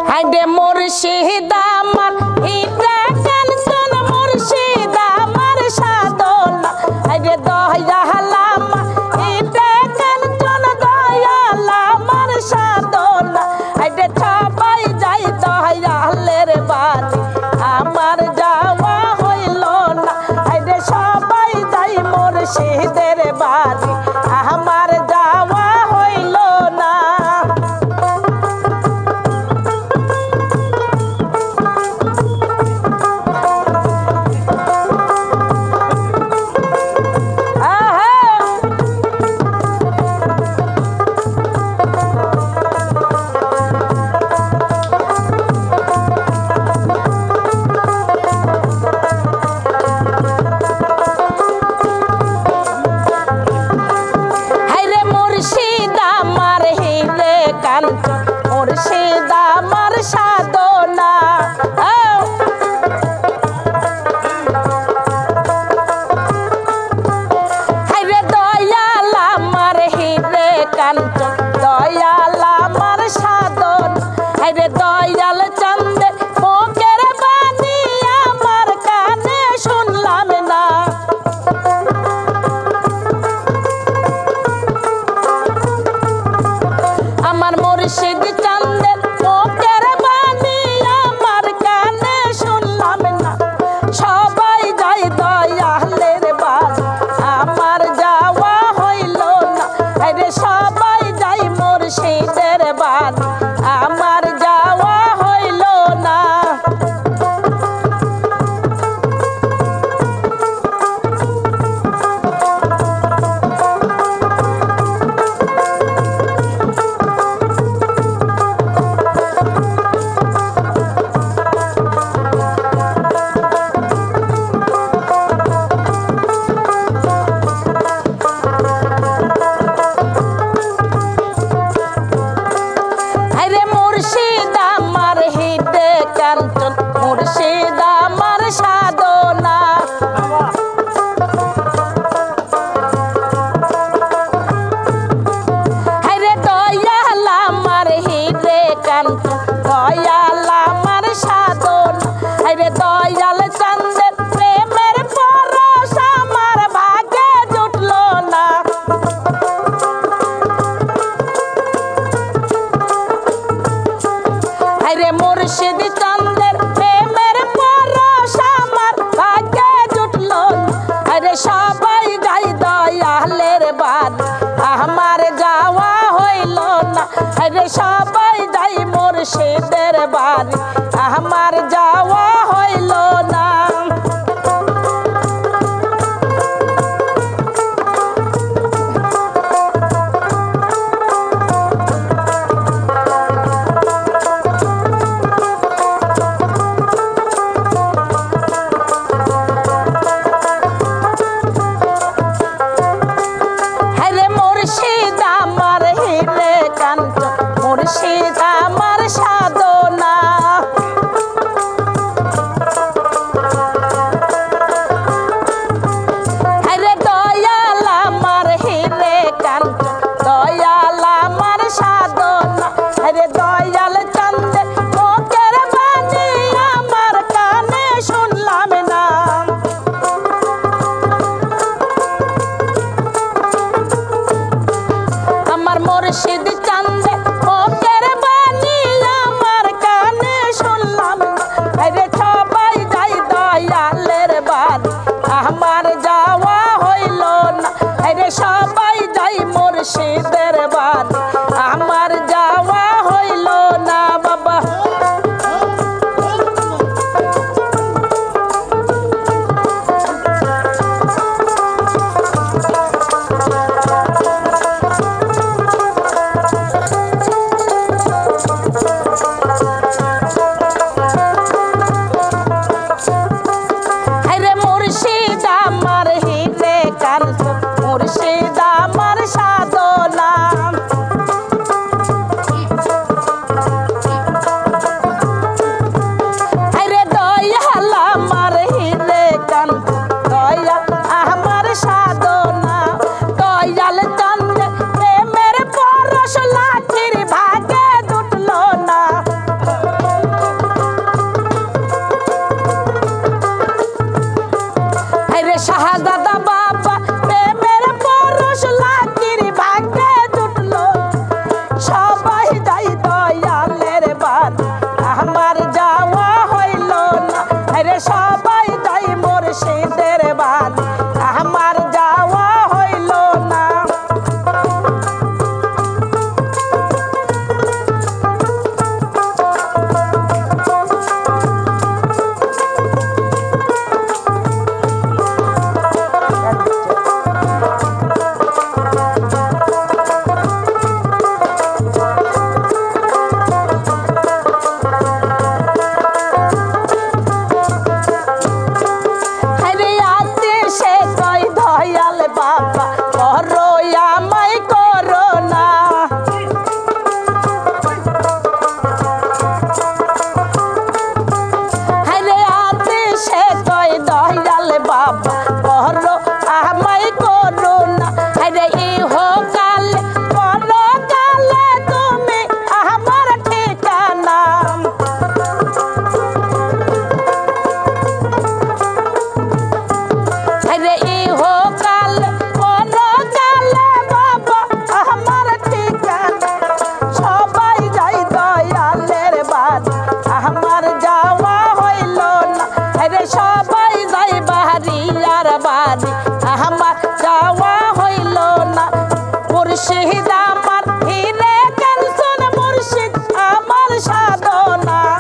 হাইডে মুর্শিদ আমার হিরা কাঞ্চন মুর্শিদ আমার সাধনা হাইডে দয়াল আমার হিরা কাঞ্চন দয়াল আমার সাধনা হাইডে সবাই যাই দয়ালের বাড়ি আমার যাওয়া হইল না হাইডে সবাই যাই মুর্শিদের বাড়ি আমার যাওয়া হইল না মুর্শিদ আমার সাধনা হাইরে দয়াল আমার হিরে কাঞ্চন দয়াল আমার সাধনা হাইরে দয়াল চন্দে মুখের বাণী আমার কানে শুনলাম না আমার মুর্শিদ চন্দের মুখের বাণী আমার কানে শুনলাম না সবাই যাই দয়ালের বাড়ি আমার যাওয়া হইল না আরে সবাই যাই মুর্শিদের বাড়ি আমার যাওয়া হইল না মুর্শিদ আমার হিরে কাঞ্চন মুর্শিদ আমার সাধনা হাইরে দয়াল আমার হিরে কাঞ্চন দয়াল আমার সাধনা হাইরে দয়াল চন্দের প্রেমের পরশ আমার ভাগ্যে জুটল না হাইরে মুর্শিদ চন্দের প্রেমের পরশ আমার ভাগ্যে জুটল আরে সবাই যাই দয়ালের বাড়ি আমার যাওয়া হইল না আরে সবাই যাই মুর্শিদের বাড়ি আমার যাওয়া হইল না মুর্শিদ আমার হিরে কাঞ্চন মুর্শিদ আমার সাধনা হাইরে দয়াল আমার হিরে কাঞ্চন দয়াল আমার সাধনা হাইরে দয়াল চন্দে মুখের বাণী আমার কানে শুনলাম না আমার মুর্শিদ চন্দে মুখের বাণী সাধনা